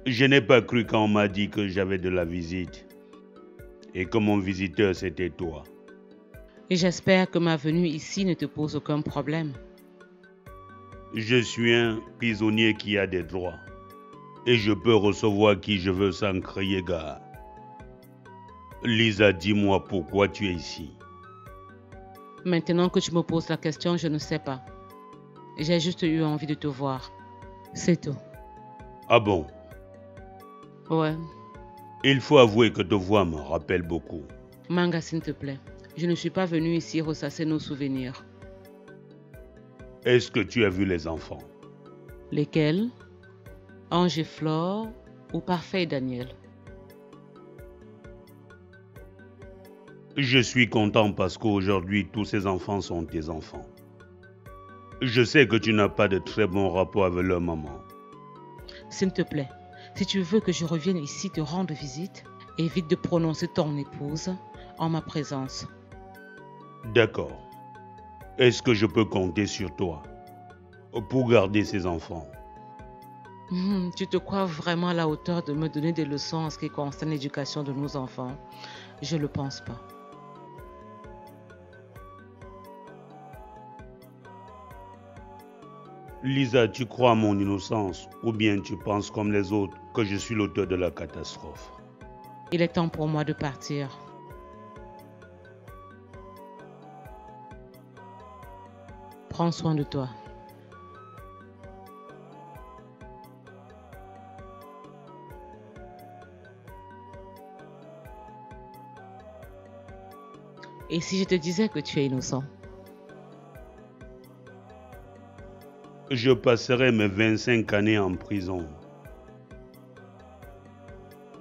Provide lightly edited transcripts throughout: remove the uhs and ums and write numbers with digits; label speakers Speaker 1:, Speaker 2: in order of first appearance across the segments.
Speaker 1: Je n'ai pas cru quand on m'a dit que j'avais de la visite et que mon visiteur c'était toi.
Speaker 2: Et j'espère que ma venue ici ne te pose aucun problème.
Speaker 1: Je suis un prisonnier qui a des droits et je peux recevoir qui je veux sans crier gare. Lisa, dis-moi pourquoi tu es ici.
Speaker 2: Maintenant que tu me poses la question, je ne sais pas. J'ai juste eu envie de te voir. C'est tout.
Speaker 1: Ah bon?
Speaker 2: Ouais.
Speaker 1: Il faut avouer que te voir me rappelle beaucoup.
Speaker 2: Manga, s'il te plaît. Je ne suis pas venu ici ressasser nos souvenirs.
Speaker 1: Est-ce que tu as vu les enfants?
Speaker 2: Lesquels? Ange et Flore ou Parfait et Daniel?
Speaker 1: Je suis content parce qu'aujourd'hui, tous ces enfants sont tes enfants. Je sais que tu n'as pas de très bon rapport avec leur maman.
Speaker 2: S'il te plaît, si tu veux que je revienne ici te rendre visite, évite de prononcer ton épouse en ma présence.
Speaker 1: D'accord. Est-ce que je peux compter sur toi pour garder ces enfants?
Speaker 2: Tu te crois vraiment à la hauteur de me donner des leçons en ce qui concerne l'éducation de nos enfants? Je ne le pense pas.
Speaker 1: Lisa, tu crois à mon innocence ou bien tu penses comme les autres que je suis l'auteur de la catastrophe?
Speaker 2: Il est temps pour moi de partir. Prends soin de toi. Et si je te disais que tu es innocent?
Speaker 1: Je passerai mes 25 années en prison.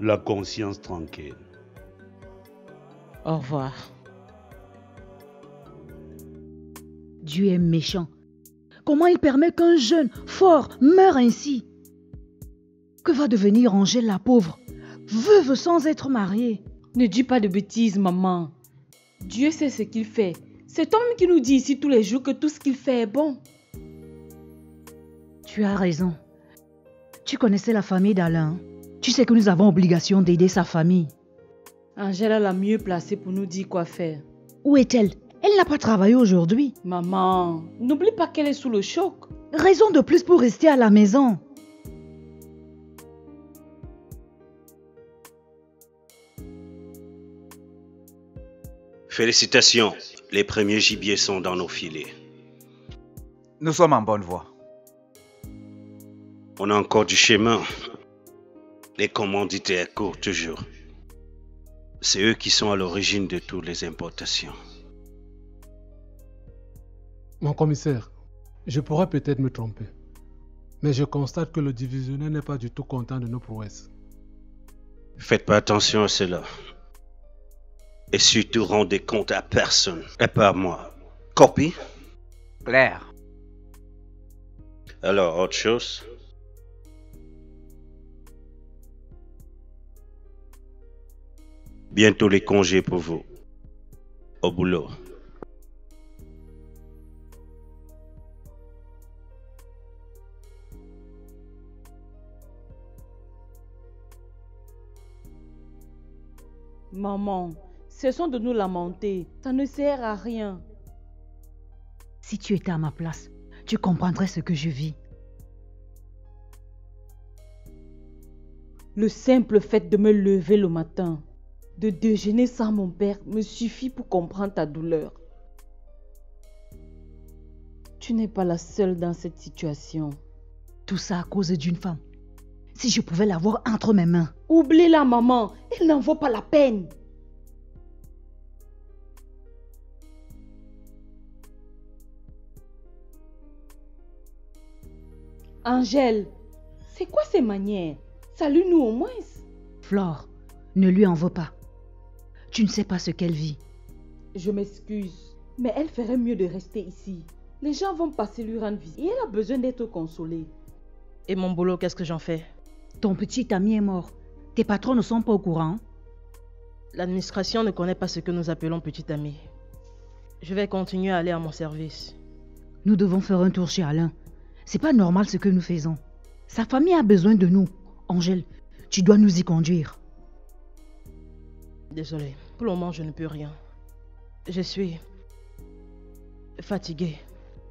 Speaker 1: La conscience tranquille.
Speaker 2: Au revoir.
Speaker 3: Dieu est méchant. Comment il permet qu'un jeune fort meure ainsi? Que va devenir Angèle la pauvre, veuve sans être mariée?
Speaker 4: Ne dis pas de bêtises, maman. Dieu sait ce qu'il fait. C'est toi-même qui nous dit ici tous les jours que tout ce qu'il fait est bon.
Speaker 3: Tu as raison. Tu connaissais la famille d'Alain. Tu sais que nous avons obligation d'aider sa famille.
Speaker 4: Angèle est la mieux placée pour nous dire quoi faire.
Speaker 3: Où est-elle? Elle n'a pas travaillé aujourd'hui.
Speaker 4: Maman, n'oublie pas qu'elle est sous le choc.
Speaker 3: Raison de plus pour rester à la maison.
Speaker 5: Félicitations, les premiers gibiers sont dans nos filets.
Speaker 6: Nous sommes en bonne voie.
Speaker 5: On a encore du chemin. Les commanditaires courent toujours. C'est eux qui sont à l'origine de toutes les importations.
Speaker 7: Mon commissaire, je pourrais peut-être me tromper, mais je constate que le divisionnaire n'est pas du tout content de nos prouesses.
Speaker 5: Faites pas attention à cela. Et surtout, rendez compte à personne, et pas à moi. Copie?
Speaker 6: Claire.
Speaker 5: Alors, autre chose? Bientôt les congés pour vous. Au boulot.
Speaker 4: Maman, cessons de nous lamenter. Ça ne sert à rien.
Speaker 3: Si tu étais à ma place, tu comprendrais ce que je vis.
Speaker 4: Le simple fait de me lever le matin, de déjeuner sans mon père, me suffit pour comprendre ta douleur. Tu n'es pas la seule dans cette situation.
Speaker 3: Tout ça à cause d'une femme. Si je pouvais l'avoir entre mes mains.
Speaker 4: Oublie-la, maman. Elle n'en vaut pas la peine. Angèle, c'est quoi ces manières? Salue-nous au moins.
Speaker 3: Flore, ne lui en veux pas. Tu ne sais pas ce qu'elle vit.
Speaker 4: Je m'excuse, mais elle ferait mieux de rester ici. Les gens vont passer lui rendre visite et elle a besoin d'être consolée.
Speaker 8: Et mon boulot, qu'est-ce que j'en fais?
Speaker 3: Ton petit ami est mort. Tes patrons ne sont pas au courant.
Speaker 8: L'administration ne connaît pas ce que nous appelons petit ami. Je vais continuer à aller à mon service.
Speaker 3: Nous devons faire un tour chez Alain. C'est pas normal ce que nous faisons. Sa famille a besoin de nous. Angèle, tu dois nous y conduire.
Speaker 8: Désolée, pour le moment je ne peux rien. Je suis fatiguée.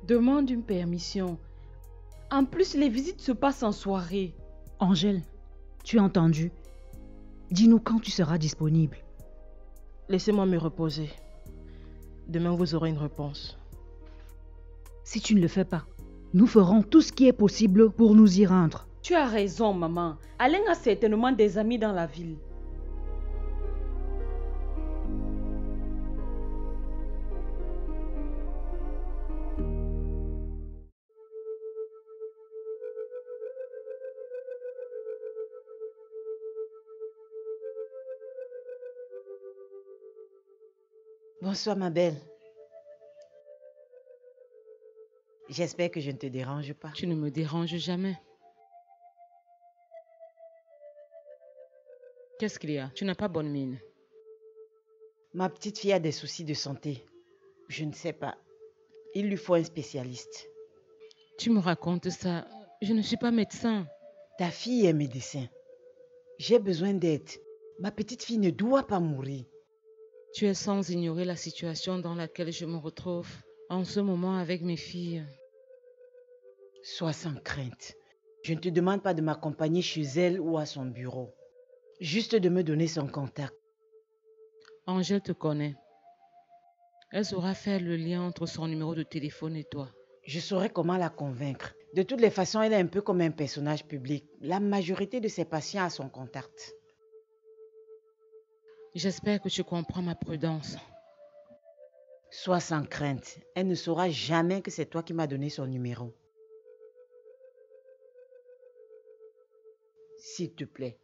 Speaker 4: Demande une permission. En plus, les visites se passent en soirée.
Speaker 3: Angèle, tu as entendu? Dis-nous quand tu seras disponible.
Speaker 8: Laissez-moi me reposer. Demain vous aurez une réponse.
Speaker 3: Si tu ne le fais pas, nous ferons tout ce qui est possible pour nous y rendre.
Speaker 4: Tu as raison, maman. Alain a certainement des amis dans la ville.
Speaker 9: Bonsoir ma belle. J'espère que je ne te dérange pas.
Speaker 2: Tu ne me déranges jamais. Qu'est-ce qu'il y a? Tu n'as pas bonne mine.
Speaker 9: Ma petite fille a des soucis de santé. Je ne sais pas. Il lui faut un spécialiste.
Speaker 2: Tu me racontes ça. Je ne suis pas médecin.
Speaker 9: Ta fille est médecin. J'ai besoin d'aide. Ma petite fille ne doit pas mourir.
Speaker 2: Tu es sans ignorer la situation dans laquelle je me retrouve en ce moment avec mes filles.
Speaker 9: Sois sans crainte. Je ne te demande pas de m'accompagner chez elle ou à son bureau. Juste de me donner son contact.
Speaker 2: Angèle te connaît. Elle saura faire le lien entre son numéro de téléphone et toi.
Speaker 9: Je saurai comment la convaincre. De toutes les façons, elle est un peu comme un personnage public. La majorité de ses patients a son contact.
Speaker 2: J'espère que tu comprends ma prudence.
Speaker 9: Sois sans crainte. Elle ne saura jamais que c'est toi qui m'as donné son numéro. S'il te plaît.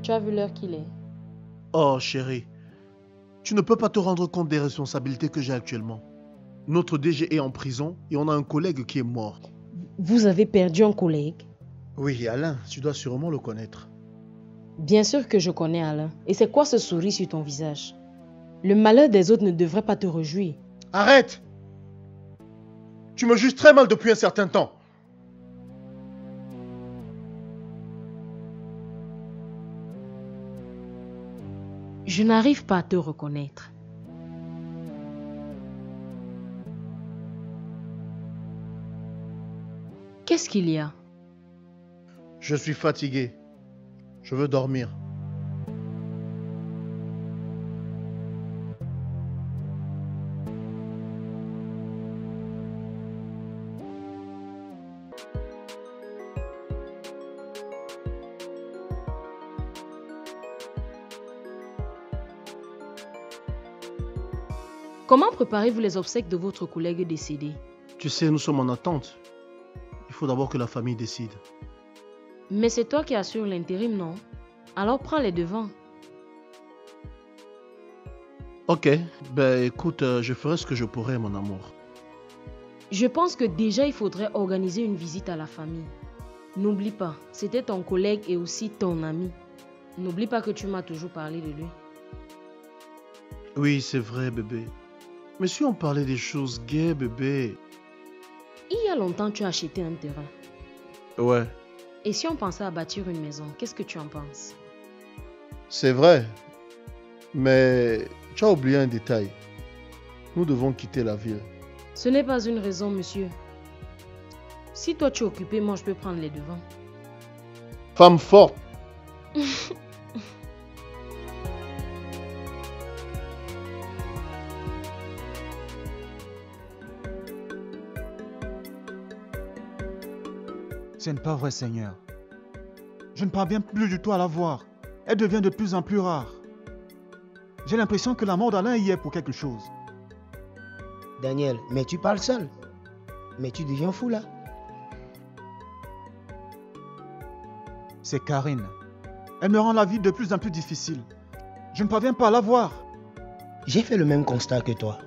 Speaker 8: Tu as vu l'heure qu'il est?
Speaker 10: Oh chérie, tu ne peux pas te rendre compte des responsabilités que j'ai actuellement. Notre DG est en prison et on a un collègue qui est mort.
Speaker 8: Vous avez perdu un collègue?
Speaker 10: Oui, Alain, tu dois sûrement le connaître.
Speaker 8: Bien sûr que je connais Alain. Et c'est quoi ce sourire sur ton visage? Le malheur des autres ne devrait pas te réjouir.
Speaker 10: Arrête! Tu me juges très mal depuis un certain temps.
Speaker 8: Je n'arrive pas à te reconnaître. Qu'est-ce qu'il y a?
Speaker 10: Je suis fatigué. Je veux dormir.
Speaker 8: Comment préparez-vous les obsèques de votre collègue décédé?
Speaker 10: Tu sais, nous sommes en attente. Il faut d'abord que la famille décide.
Speaker 8: Mais c'est toi qui assures l'intérim, non? Alors prends les devants.
Speaker 10: Ok, ben écoute, je ferai ce que je pourrai, mon amour.
Speaker 8: Je pense que déjà il faudrait organiser une visite à la famille. N'oublie pas, c'était ton collègue et aussi ton ami. N'oublie pas que tu m'as toujours parlé de lui.
Speaker 10: Oui, c'est vrai, bébé. Mais si on parlait des choses gaies, bébé.
Speaker 8: Il y a longtemps, tu as acheté un terrain.
Speaker 10: Ouais,
Speaker 8: Et si on pensait à bâtir une maison, qu'est-ce que tu en penses?
Speaker 10: c'est vrai. Mais tu as oublié un détail. Nous devons quitter la ville.
Speaker 8: Ce n'est pas une raison, monsieur. Si toi tu es occupé, moi je peux prendre les devants.
Speaker 10: Femme forte.
Speaker 11: Ce n'est pas vrai, Seigneur. Je ne parviens plus du tout à la voir. Elle devient de plus en plus rare. J'ai l'impression que la mort d'Alain y est pour quelque chose.
Speaker 12: Daniel, mais tu parles seul. Mais tu deviens fou là.
Speaker 11: C'est Karine. Elle me rend la vie de plus en plus difficile. Je ne parviens pas à la voir.
Speaker 12: J'ai fait le même constat que toi.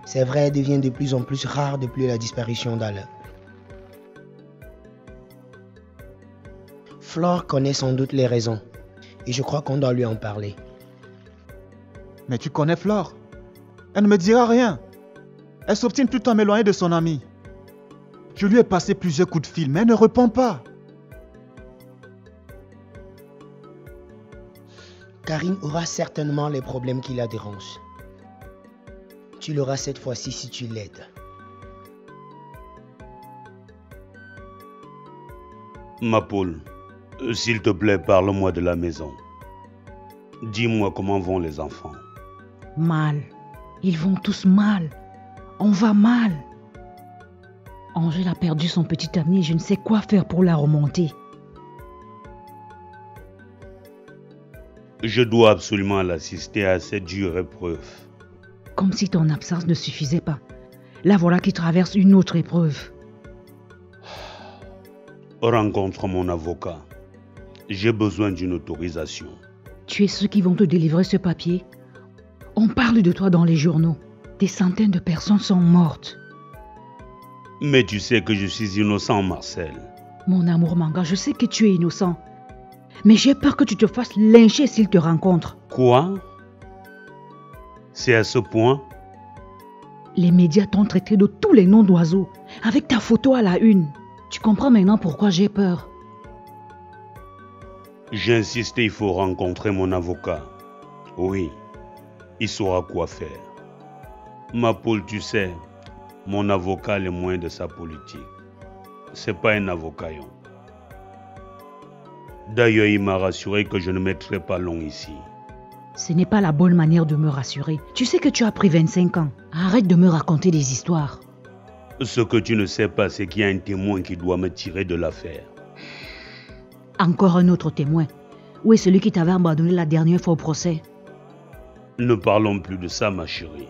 Speaker 12: C'est vrai, elle devient de plus en plus rare depuis la disparition d'Alain. Flore connaît sans doute les raisons. Et je crois qu'on doit lui en parler.
Speaker 11: Mais tu connais Flore. Elle ne me dira rien. Elle s'obstine tout le temps à m'éloigner de son ami. Je lui ai passé plusieurs coups de fil, mais elle ne répond pas.
Speaker 12: Karine aura certainement les problèmes qui la dérangent. Tu l'auras cette fois-ci si tu l'aides.
Speaker 1: Ma poule, s'il te plaît, parle-moi de la maison. Dis-moi comment vont les enfants.
Speaker 3: Mal. Ils vont tous mal. On va mal. Angèle a perdu son petit ami et je ne sais quoi faire pour la remonter.
Speaker 1: Je dois absolument l'assister à cette dure épreuve.
Speaker 3: Comme si ton absence ne suffisait pas. La voilà qui traverse une autre épreuve.
Speaker 1: Rencontre mon avocat. J'ai besoin d'une autorisation.
Speaker 3: Tu es ceux qui vont te délivrer ce papier? On parle de toi dans les journaux. Des centaines de personnes sont mortes.
Speaker 1: Mais tu sais que je suis innocent, Marcel.
Speaker 3: Mon amour Manga, je sais que tu es innocent. Mais j'ai peur que tu te fasses lyncher s'il te rencontre.
Speaker 1: Quoi? C'est à ce point?
Speaker 3: Les médias t'ont traité de tous les noms d'oiseaux, avec ta photo à la une. Tu comprends maintenant pourquoi j'ai peur?
Speaker 1: J'insiste, il faut rencontrer mon avocat. Oui, il saura quoi faire. Ma poule, tu sais, mon avocat est loin de sa politique. C'est pas un avocaillon. D'ailleurs, il m'a rassuré que je ne mettrai pas long ici.
Speaker 3: Ce n'est pas la bonne manière de me rassurer. Tu sais que tu as pris 25 ans. Arrête de me raconter des histoires.
Speaker 1: Ce que tu ne sais pas, c'est qu'il y a un témoin qui doit me tirer de l'affaire.
Speaker 3: Encore un autre témoin. Où est celui qui t'avait abandonné la dernière fois au procès?
Speaker 1: Ne parlons plus de ça, ma chérie.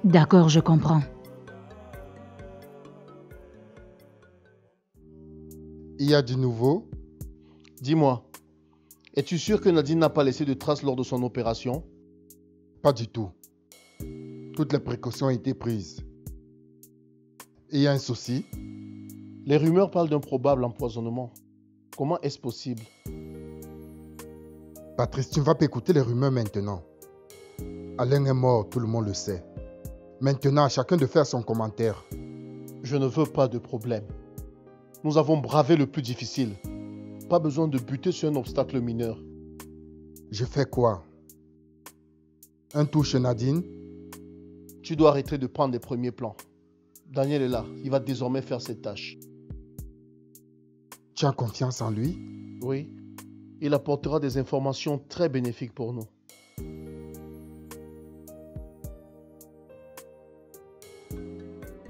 Speaker 3: D'accord, je comprends.
Speaker 10: Il y a du nouveau? Dis-moi, es-tu sûr que Nadine n'a pas laissé de traces lors de son opération?
Speaker 13: Pas du tout. Toutes les précautions ont été prises. Et il y a un souci?
Speaker 10: Les rumeurs parlent d'un probable empoisonnement. Comment est-ce possible?
Speaker 13: Patrice, tu ne vas pas écouter les rumeurs maintenant. Alain est mort, tout le monde le sait. Maintenant, à chacun de faire son commentaire.
Speaker 10: Je ne veux pas de problème. Nous avons bravé le plus difficile. Pas besoin de buter sur un obstacle mineur.
Speaker 13: Je fais quoi? Un tour chez Nadine?
Speaker 10: Tu dois arrêter de prendre les premiers plans. Daniel est là. Il va désormais faire ses tâches.
Speaker 13: Tu as confiance en lui?
Speaker 10: Oui. Il apportera des informations très bénéfiques pour nous.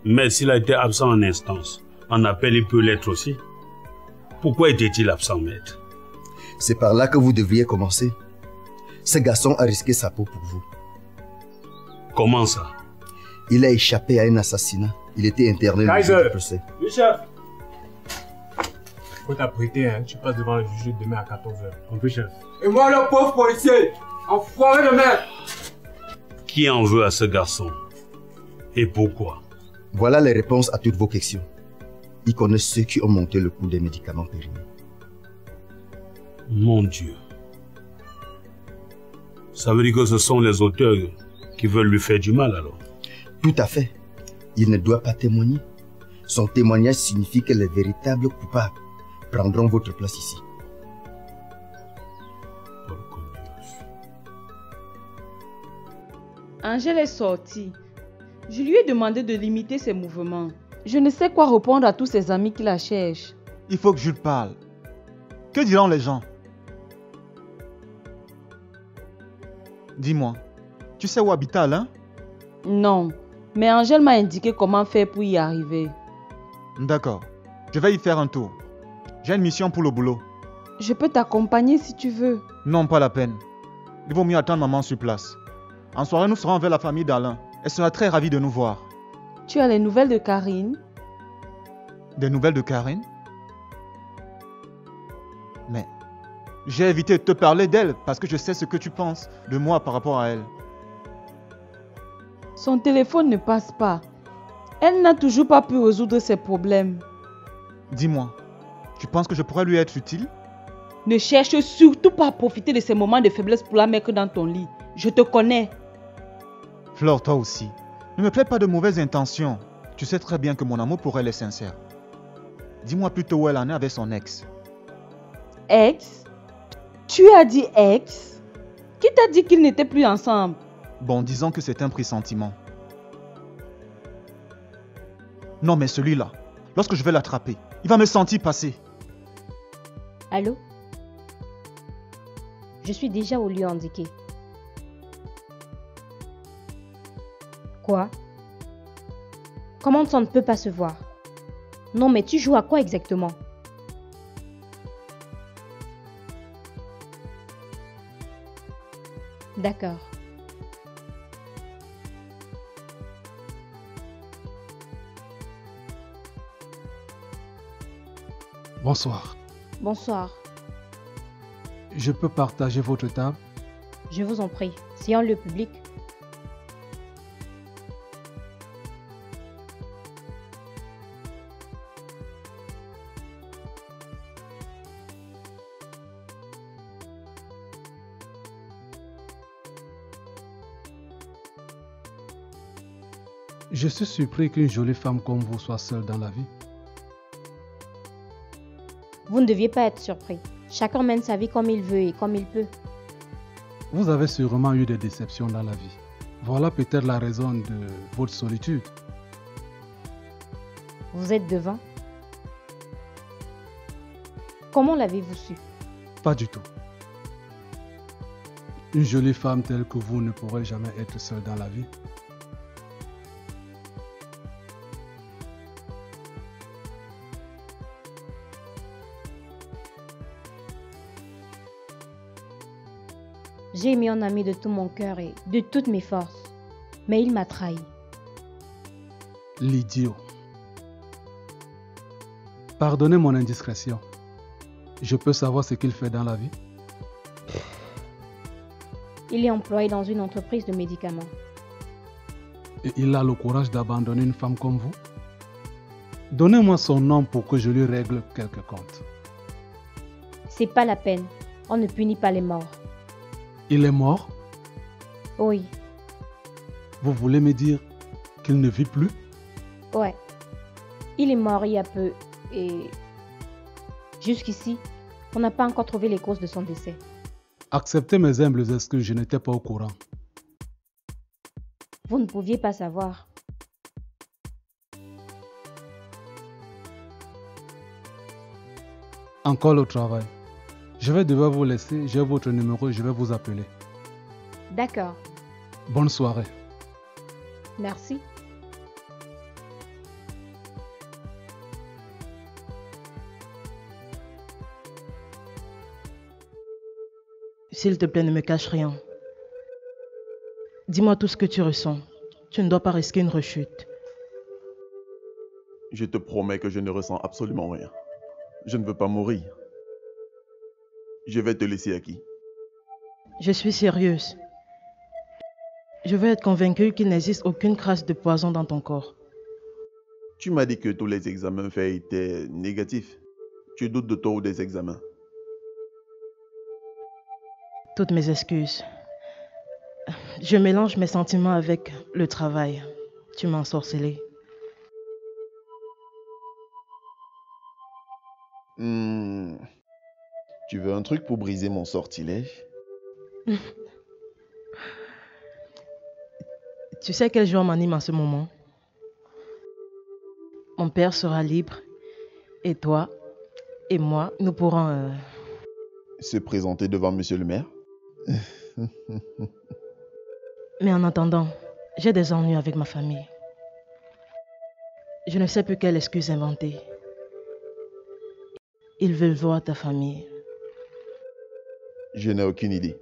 Speaker 1: Mais s'il a été absent en instance, en appel, il peut l'être aussi. Pourquoi était-il absent, maître?
Speaker 14: C'est par là que vous devriez commencer. Ce garçon a risqué sa peau pour vous.
Speaker 1: Comment ça?
Speaker 14: Il a échappé à un assassinat. Il était interné le jour du procès.
Speaker 7: Oui, chef. Faut t'apprêter, hein. Tu passes devant le juge demain à 14h. Compris, chef.
Speaker 15: Et moi, le pauvre policier, enfoiré de merde.
Speaker 1: Qui en veut à ce garçon? Et pourquoi?
Speaker 14: Voilà les réponses à toutes vos questions. Il connaît ceux qui ont monté le coût des médicaments périmés.
Speaker 1: Mon Dieu. Ça veut dire que ce sont les auteurs qui veulent lui faire du mal alors?
Speaker 14: Tout à fait. Il ne doit pas témoigner. Son témoignage signifie que les véritables coupables prendront votre place ici.
Speaker 4: Angèle est sortie. Je lui ai demandé de limiter ses mouvements. Je ne sais quoi répondre à tous ses amis qui la cherchent.
Speaker 11: Il faut que Jules parle. Que diront les gens? Dis-moi, tu sais où habite Alain?
Speaker 4: Non, mais Angèle m'a indiqué comment faire pour y arriver.
Speaker 11: D'accord, je vais y faire un tour. J'ai une mission pour le boulot.
Speaker 4: Je peux t'accompagner si tu veux.
Speaker 11: Non, pas la peine. Il vaut mieux attendre maman sur place. En soirée, nous serons vers la famille d'Alain. Elle sera très ravie de nous voir.
Speaker 4: Tu as les nouvelles de Karine?
Speaker 11: Des nouvelles de Karine? Mais j'ai évité de te parler d'elle parce que je sais ce que tu penses de moi par rapport à elle.
Speaker 4: Son téléphone ne passe pas. Elle n'a toujours pas pu résoudre ses problèmes.
Speaker 11: Dis-moi, tu penses que je pourrais lui être utile?
Speaker 4: Ne cherche surtout pas à profiter de ces moments de faiblesse pour la mettre dans ton lit. Je te connais.
Speaker 11: Flore, toi aussi. Ne me plaide pas de mauvaises intentions. Tu sais très bien que mon amour pour elle est sincère. Dis-moi plutôt où elle en est avec son ex.
Speaker 4: Ex? Tu as dit ex? Qui t'a dit qu'ils n'étaient plus ensemble?
Speaker 11: Bon, disons que c'est un pressentiment. Non, mais celui-là, lorsque je vais l'attraper, il va me sentir passer.
Speaker 16: Allô? Je suis déjà au lieu indiqué. Quoi? Comment ça ne peut pas se voir? Non, mais tu joues à quoi exactement? D'accord.
Speaker 7: Bonsoir.
Speaker 16: Bonsoir.
Speaker 7: Je peux partager votre table?
Speaker 16: Je vous en prie. C'est un lieu public.
Speaker 7: Je suis surpris qu'une jolie femme comme vous soit seule dans la vie.
Speaker 16: Vous ne deviez pas être surpris. Chacun mène sa vie comme il veut et comme il peut.
Speaker 7: Vous avez sûrement eu des déceptions dans la vie. Voilà peut-être la raison de votre solitude.
Speaker 16: Vous êtes devant? Comment l'avez-vous su?
Speaker 7: Pas du tout. Une jolie femme telle que vous ne pourrait jamais être seule dans la vie.
Speaker 16: J'ai aimé un ami de tout mon cœur et de toutes mes forces. Mais il m'a trahi.
Speaker 7: L'idiot. Pardonnez mon indiscrétion. Je peux savoir ce qu'il fait dans la vie?
Speaker 16: Il est employé dans une entreprise de médicaments.
Speaker 7: Et il a le courage d'abandonner une femme comme vous? Donnez-moi son nom pour que je lui règle quelques comptes.
Speaker 16: C'est pas la peine. On ne punit pas les morts.
Speaker 7: Il est mort?
Speaker 16: Oui.
Speaker 7: Vous voulez me dire qu'il ne vit plus?
Speaker 16: Ouais. Il est mort il y a peu et jusqu'ici, on n'a pas encore trouvé les causes de son décès.
Speaker 7: Acceptez mes humbles excuses, je n'étais pas au courant.
Speaker 16: Vous ne pouviez pas savoir.
Speaker 7: Encore le travail. Je vais devoir vous laisser, j'ai votre numéro et je vais vous appeler.
Speaker 16: D'accord.
Speaker 7: Bonne soirée.
Speaker 16: Merci.
Speaker 2: S'il te plaît, ne me cache rien. Dis-moi tout ce que tu ressens. Tu ne dois pas risquer une rechute.
Speaker 17: Je te promets que je ne ressens absolument rien. Je ne veux pas mourir. Je vais te laisser à qui?
Speaker 2: Je suis sérieuse. Je veux être convaincue qu'il n'existe aucune trace de poison dans ton corps.
Speaker 17: Tu m'as dit que tous les examens faits étaient négatifs. Tu doutes de toi ou des examens?
Speaker 2: Toutes mes excuses. Je mélange mes sentiments avec le travail. Tu m'as ensorcelée.
Speaker 17: Tu veux un truc pour briser mon sortilège?
Speaker 2: Tu sais quel jour m'anime en ce moment? Mon père sera libre et toi et moi, nous pourrons...
Speaker 17: Se présenter devant monsieur le maire?
Speaker 2: Mais en attendant, j'ai des ennuis avec ma famille. Je ne sais plus quelle excuse inventer. Ils veulent voir ta famille.
Speaker 17: Je n'ai aucune idée.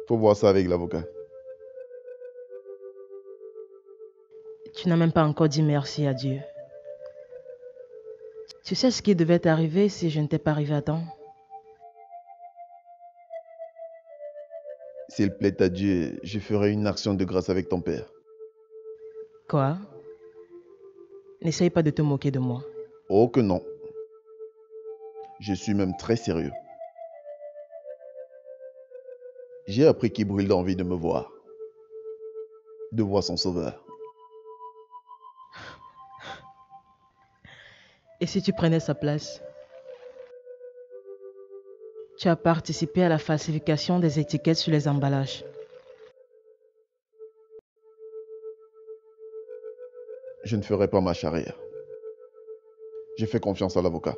Speaker 17: Faut voir ça avec l'avocat.
Speaker 2: Tu n'as même pas encore dit merci à Dieu. Tu sais ce qui devait t'arriver si je ne t'ai pas arrivé à temps?
Speaker 17: S'il plaît à Dieu, je ferai une action de grâce avec ton père.
Speaker 8: Quoi? N'essaye pas de te moquer de moi.
Speaker 17: Oh que non. Je suis même très sérieux. J'ai appris qu'Ibril a envie de me voir. De voir son sauveur.
Speaker 8: Et si tu prenais sa place? Tu as participé à la falsification des étiquettes sur les emballages.
Speaker 17: Je ne ferai pas ma charrière. J'ai fait confiance à l'avocat.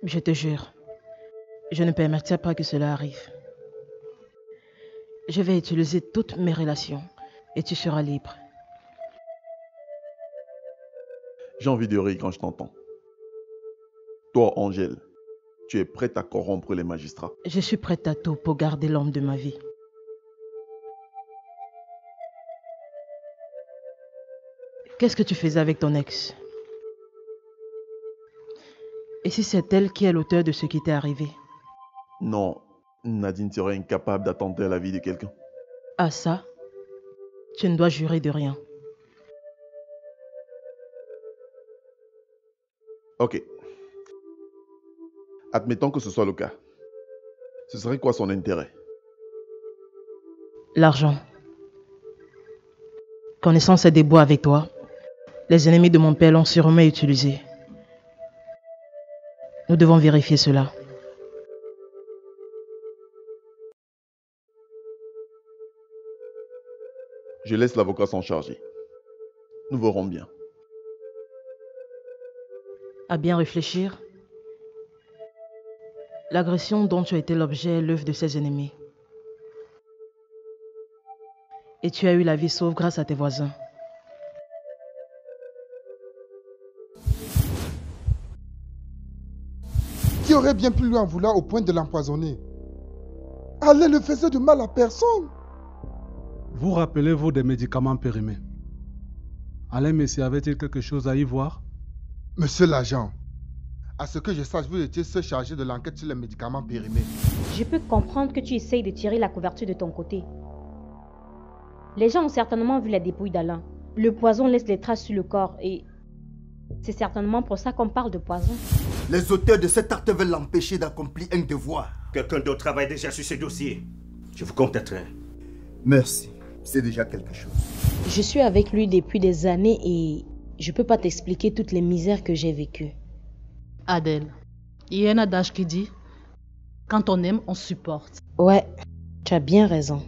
Speaker 8: Je te jure, je ne permettrai pas que cela arrive. Je vais utiliser toutes mes relations et tu seras libre.
Speaker 17: J'ai envie de rire quand je t'entends. Toi, Angèle, tu es prête à corrompre les magistrats.
Speaker 8: Je suis prête à tout pour garder l'homme de ma vie. Qu'est-ce que tu faisais avec ton ex? Et si c'est elle qui est l'auteur de ce qui t'est arrivé?
Speaker 17: Non, Nadine serait incapable d'attenter à la vie de quelqu'un.
Speaker 8: Ah ça? Tu ne dois jurer de rien.
Speaker 17: Ok. Admettons que ce soit le cas. Ce serait quoi son intérêt?
Speaker 8: L'argent. Connaissant ces déboires avec toi, les ennemis de mon père l'ont sûrement utilisé. Nous devons vérifier cela.
Speaker 17: Je laisse l'avocat s'en charger. Nous verrons bien.
Speaker 8: À bien réfléchir, l'agression dont tu as été l'objet est l'œuvre de ses ennemis. Et tu as eu la vie sauve grâce à tes voisins.
Speaker 13: Qui aurait bien pu lui en vouloir au point de l'empoisonner? Alain ne faisait de mal à personne.
Speaker 7: Vous rappelez-vous des médicaments périmés? Alain Messi avait-il quelque chose à y voir?
Speaker 13: Monsieur l'agent, à ce que je sache, vous étiez seul chargé de l'enquête sur les médicaments périmés.
Speaker 16: Je peux comprendre que tu essayes de tirer la couverture de ton côté. Les gens ont certainement vu la dépouille d'Alain. Le poison laisse des traces sur le corps et c'est certainement pour ça qu'on parle de poison.
Speaker 14: Les auteurs de cet acte veulent l'empêcher d'accomplir un devoir.
Speaker 5: Quelqu'un d'autre travaille déjà sur ce dossier. Je vous contacterai.
Speaker 14: Merci, c'est déjà quelque chose.
Speaker 8: Je suis avec lui depuis des années et je peux pas t'expliquer toutes les misères que j'ai vécues.
Speaker 2: Adèle, il y a un adage qui dit, quand on aime, on supporte.
Speaker 8: Ouais, tu as bien raison.